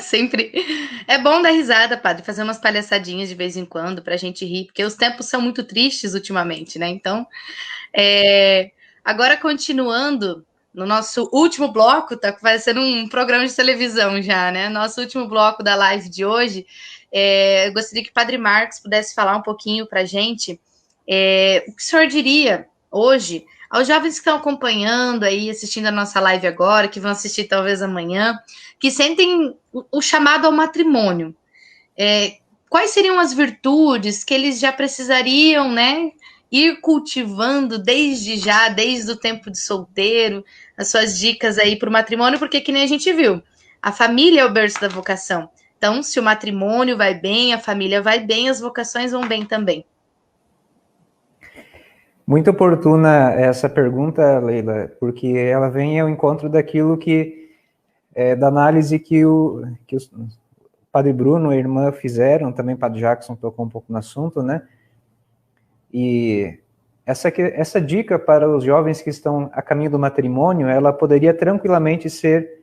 Sempre é bom dar risada, padre, fazer umas palhaçadinhas de vez em quando pra gente rir, porque os tempos são muito tristes ultimamente, né? Então, é... agora continuando no nosso último bloco, tá parecendo um programa de televisão já, né? Nosso último bloco da live de hoje, eu gostaria que o Padre Marcos pudesse falar um pouquinho pra gente o que o senhor diria hoje aos jovens que estão acompanhando aí, assistindo a nossa live agora, que vão assistir talvez amanhã, que sentem o chamado ao matrimônio. Quais seriam as virtudes que eles já precisariam, né, ir cultivando desde já, desde o tempo de solteiro, as suas dicas aí para o matrimônio, porque que nem a gente viu, a família é o berço da vocação. Então, se o matrimônio vai bem, a família vai bem, as vocações vão bem também. Muito oportuna essa pergunta, Leila, porque ela vem ao encontro daquilo da análise que o Padre Bruno e a irmã fizeram, também o Padre Jackson tocou um pouco no assunto, né? E essa dica para os jovens que estão a caminho do matrimônio, ela poderia tranquilamente ser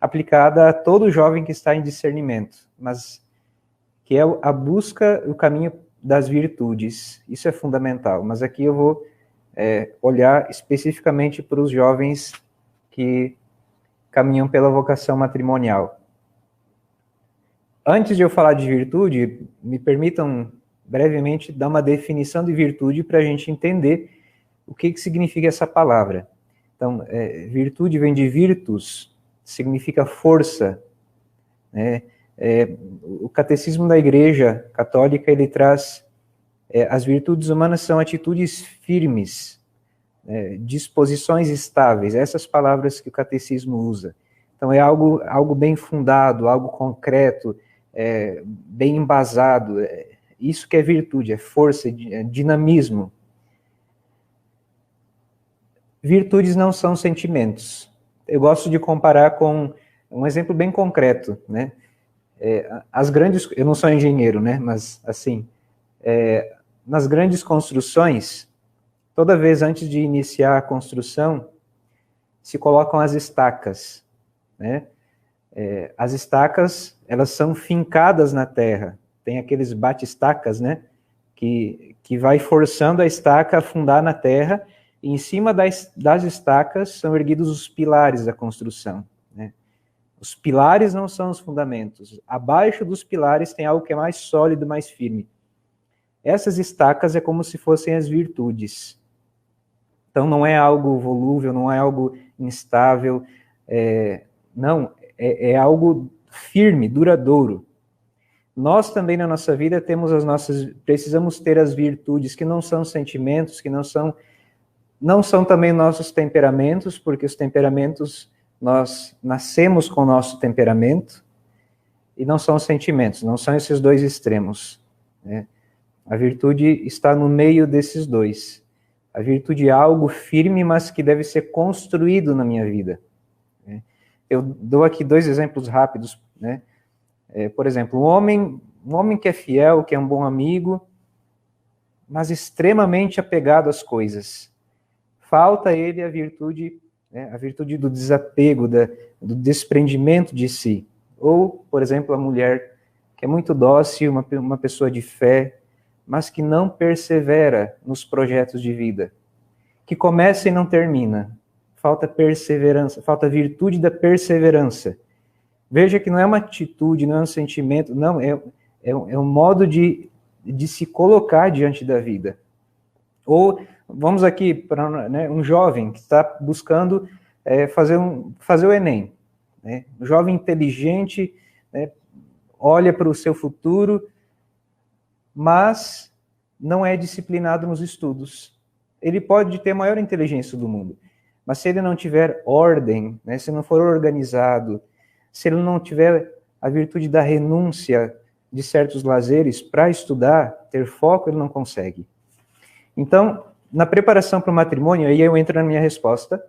aplicada a todo jovem que está em discernimento, mas que é a busca, o caminho das virtudes. Isso é fundamental, mas aqui eu vou olhar especificamente para os jovens que caminham pela vocação matrimonial. Antes de eu falar de virtude, me permitam brevemente dar uma definição de virtude para a gente entender o que significa essa palavra. Então, virtude vem de virtus, significa força, né? O catecismo da Igreja Católica, ele traz as virtudes humanas são atitudes firmes, disposições estáveis, essas palavras que o catecismo usa. Então é algo bem fundado, algo concreto, bem embasado, isso que é virtude, é força, é dinamismo. Virtudes não são sentimentos. Eu gosto de comparar com um exemplo bem concreto, né? As grandes, eu não sou engenheiro, né? Mas assim, nas grandes construções, toda vez antes de iniciar a construção, se colocam as estacas, né? As estacas, elas são fincadas na terra. Tem aqueles bate-estacas, né? Que vai forçando a estaca a afundar na terra, e em cima das estacas são erguidos os pilares da construção, né? Os pilares não são os fundamentos. Abaixo dos pilares tem algo que é mais sólido, mais firme. Essas estacas é como se fossem as virtudes. Então não é algo volúvel, não é algo instável, não, é algo firme, duradouro. Nós também na nossa vida precisamos ter as virtudes que não são sentimentos, que não são também nossos temperamentos, porque os temperamentos, nós nascemos com o nosso temperamento, e não são sentimentos, não são esses dois extremos, né? A virtude está no meio desses dois. A virtude é algo firme, mas que deve ser construído na minha vida. Eu dou aqui 2 exemplos rápidos, né? Por exemplo, um homem que é fiel, que é um bom amigo, mas extremamente apegado às coisas. Falta a ele a virtude, né, a virtude do desapego, do desprendimento de si. Ou, por exemplo, a mulher que é muito dócil, uma pessoa de fé, mas que não persevera nos projetos de vida, que começa e não termina. Falta perseverança, falta a virtude da perseverança. Veja que não é uma atitude, não é um sentimento, não, é um modo de se colocar diante da vida. Ou, vamos aqui para, né, um jovem que está buscando fazer o Enem, né? Um jovem inteligente, né, olha para o seu futuro, mas não é disciplinado nos estudos. Ele pode ter a maior inteligência do mundo, mas se ele não tiver ordem, né, se não for organizado, se ele não tiver a virtude da renúncia de certos lazeres para estudar, ter foco, ele não consegue. Então, na preparação para o matrimônio, aí eu entro na minha resposta,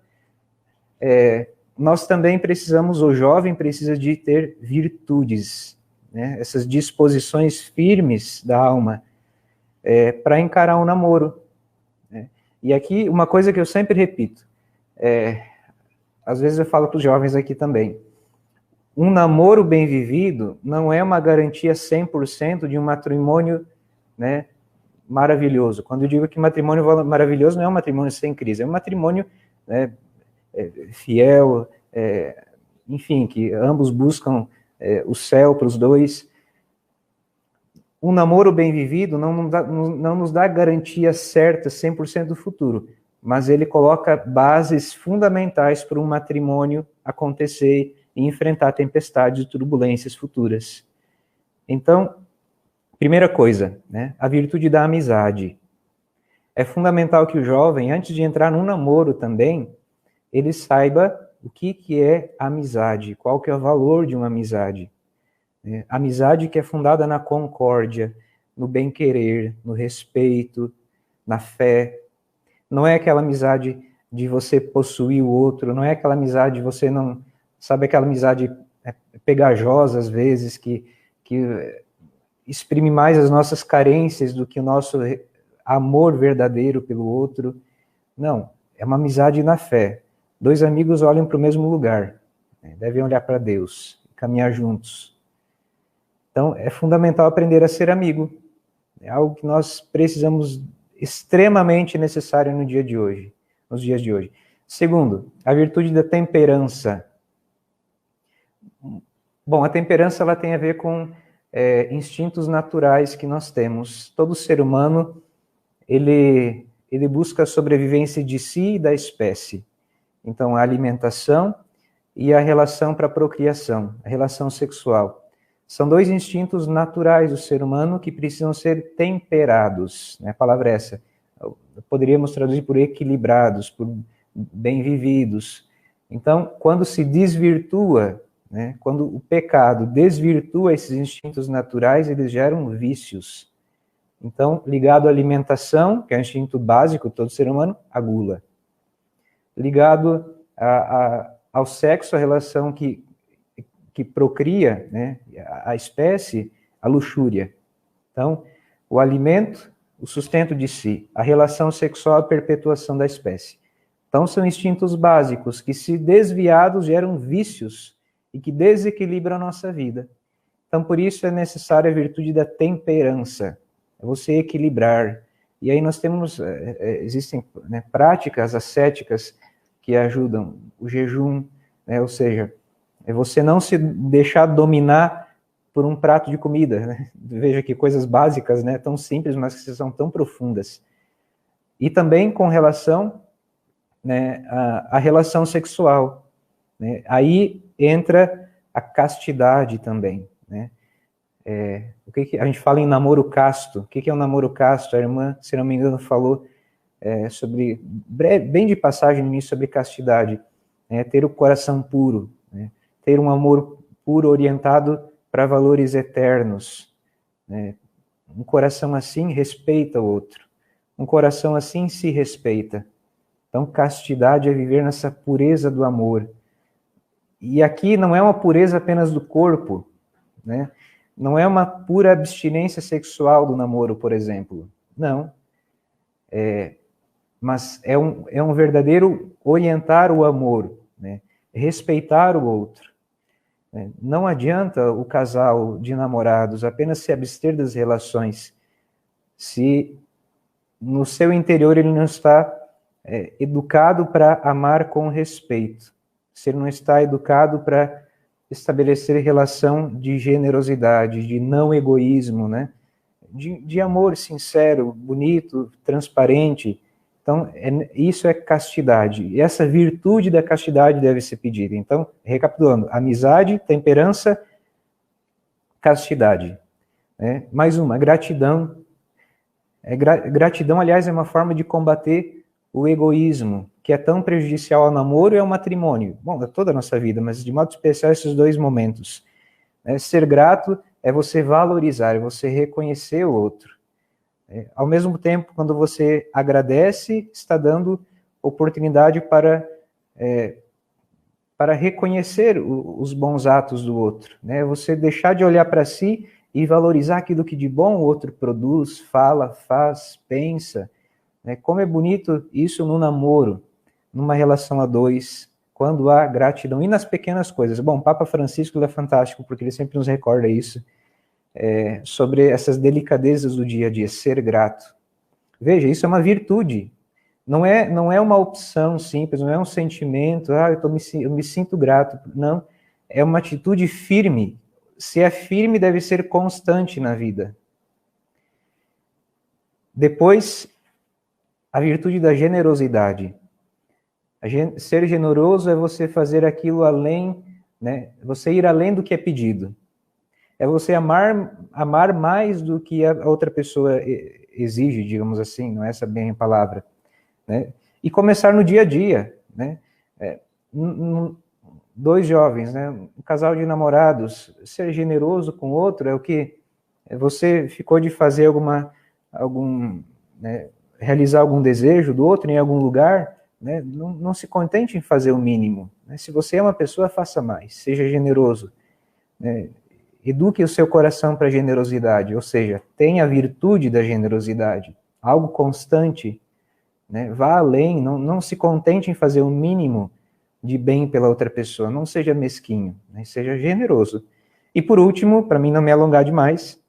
nós também precisamos, o jovem precisa de ter virtudes, né, essas disposições firmes da alma, para encarar um namoro, né? E aqui, uma coisa que eu sempre repito, às vezes eu falo para os jovens aqui também, Um namoro bem vivido não é uma garantia 100% de um matrimônio, né, maravilhoso. Quando eu digo que matrimônio maravilhoso não é um matrimônio sem crise, é um matrimônio, né, fiel, enfim, que ambos buscam o céu para os dois. Um namoro bem vivido não nos dá garantia certa 100% do futuro, mas ele coloca bases fundamentais para um matrimônio acontecer e enfrentar tempestades e turbulências futuras. Então, primeira coisa, né, a virtude da amizade. É fundamental que o jovem, antes de entrar num namoro também, ele saiba o que é amizade, qual que é o valor de uma amizade. Amizade que é fundada na concórdia, no bem-querer, no respeito, na fé. Não é aquela amizade de você possuir o outro, não é aquela amizade de você não... Sabe aquela amizade pegajosa, às vezes, que exprime mais as nossas carências do que o nosso amor verdadeiro pelo outro. Não, é uma amizade na fé. Dois amigos olham para o mesmo lugar, devem olhar para Deus, caminhar juntos. Então, é fundamental aprender a ser amigo. É algo que nós precisamos, extremamente necessário no dia de hoje, nos dias de hoje. Segundo, a virtude da temperança. Bom, a temperança ela tem a ver com instintos naturais que nós temos. Todo ser humano, ele busca a sobrevivência de si e da espécie. Então, a alimentação e a relação para a procriação, a relação sexual. São dois instintos naturais do ser humano que precisam ser temperados, né? A palavra é essa. Poderíamos traduzir por equilibrados, por bem vividos. Então, quando se desvirtua, né, quando o pecado desvirtua esses instintos naturais, eles geram vícios. Então, ligado à alimentação, que é o instinto básico de todo ser humano, a gula. Ligado ao sexo, a relação que procria, né, a espécie, a luxúria. Então, o alimento, o sustento de si, a relação sexual, a perpetuação da espécie. Então, são instintos básicos que, se desviados, geram vícios e que desequilibram a nossa vida. Então, por isso é necessária a virtude da temperança, é você equilibrar. E aí nós temos, existem, né, práticas ascéticas que ajudam, o jejum, né, ou seja, é você não se deixar dominar por um prato de comida, né? Veja que coisas básicas, né, tão simples, mas que são tão profundas. E também com relação, né, à relação sexual, né? Aí entra a castidade também, né? A gente fala em namoro casto. O que é um namoro casto? A irmã, se não me engano, falou sobre, bem de passagem no início, sobre castidade, né? Ter o coração puro, né? Ter um amor puro orientado para valores eternos, né? Um coração assim respeita o outro. Um coração assim se respeita. Então, castidade é viver nessa pureza do amor. E aqui não é uma pureza apenas do corpo, né? Não é uma pura abstinência sexual do namoro, por exemplo. Não. Mas é um verdadeiro orientar o amor, né? Respeitar o outro. Não adianta o casal de namorados apenas se abster das relações se no seu interior ele não está educado para amar com respeito, se ele não está educado para estabelecer relação de generosidade, de não egoísmo, né? De amor sincero, bonito, transparente. Então, isso é castidade. E essa virtude da castidade deve ser pedida. Então, recapitulando, amizade, temperança, castidade. Né? Mais uma, gratidão. Gratidão, aliás, é uma forma de combater o egoísmo, que é tão prejudicial ao namoro e ao matrimônio. Bom, a toda a nossa vida, mas de modo especial esses dois momentos. Ser grato é você valorizar, é você reconhecer o outro. Ao mesmo tempo, quando você agradece, está dando oportunidade para reconhecer os bons atos do outro. Né? Você deixar de olhar para si e valorizar aquilo que de bom o outro produz, fala, faz, pensa. Né? Como é bonito isso no namoro, numa relação a dois, quando há gratidão, e nas pequenas coisas. Bom, o Papa Francisco ele é fantástico, porque ele sempre nos recorda isso, sobre essas delicadezas do dia a dia, ser grato. Veja, isso é uma virtude, não é uma opção simples, não é um sentimento, eu me sinto grato, não, é uma atitude firme. Se é firme, deve ser constante na vida. Depois, a virtude da generosidade. Ser generoso é você fazer aquilo além, né? Você ir além do que é pedido. É você amar mais do que a outra pessoa exige, digamos assim, não é essa bem a palavra, né? E começar no dia a dia, né? Dois jovens, né? Um casal de namorados, ser generoso com o outro é o que você ficou de fazer né, realizar algum desejo do outro em algum lugar, né? Não se contente em fazer o mínimo, né? Se você é uma pessoa, faça mais, seja generoso, né? Eduque o seu coração para a generosidade, ou seja, tenha a virtude da generosidade, algo constante, né? Vá além, não se contente em fazer o mínimo de bem pela outra pessoa, não seja mesquinho, né? Seja generoso. E por último, para mim não me alongar demais,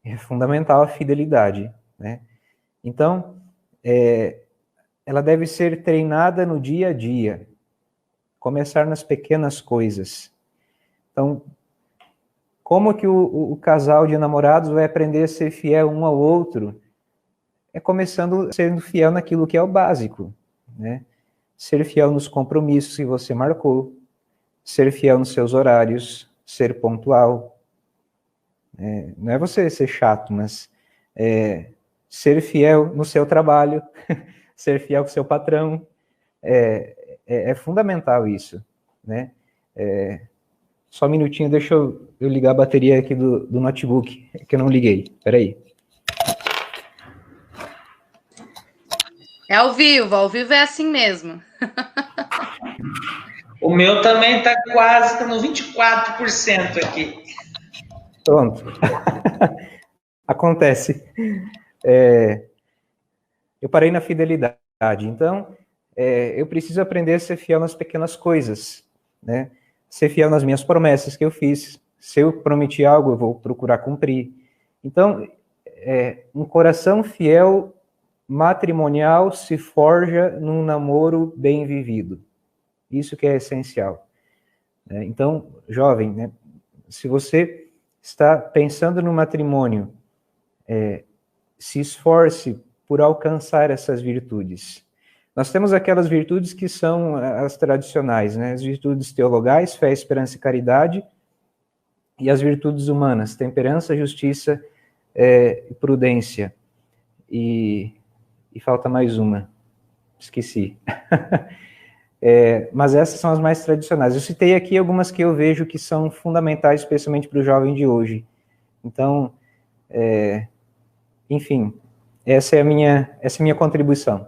é fundamental a fidelidade, né? Então, ela deve ser treinada no dia a dia, começar nas pequenas coisas. Então, como que o casal de namorados vai aprender a ser fiel um ao outro? É começando sendo fiel naquilo que é o básico, né? Ser fiel nos compromissos que você marcou, ser fiel nos seus horários, ser pontual. Não é você ser chato, mas ser fiel no seu trabalho, ser fiel com o seu patrão. É fundamental isso, né? Só um minutinho, deixa eu ligar a bateria aqui do notebook, que eu não liguei. Peraí. É ao vivo é assim mesmo. O meu também está quase no 24% aqui. Pronto. Acontece. Eu parei na fidelidade. Então, eu preciso aprender a ser fiel nas pequenas coisas, né? Ser fiel nas minhas promessas que eu fiz. Se eu prometi algo, eu vou procurar cumprir. Então, um coração fiel matrimonial se forja num namoro bem vivido. Isso que é essencial. Então, jovem, né, se você está pensando no matrimônio, se esforce por alcançar essas virtudes. Nós temos aquelas virtudes que são as tradicionais, né? As virtudes teologais, fé, esperança e caridade, e as virtudes humanas, temperança, justiça e prudência. E falta mais uma, esqueci. Mas essas são as mais tradicionais. Eu citei aqui algumas que eu vejo que são fundamentais, especialmente para o jovem de hoje. Então, enfim, essa é a minha contribuição.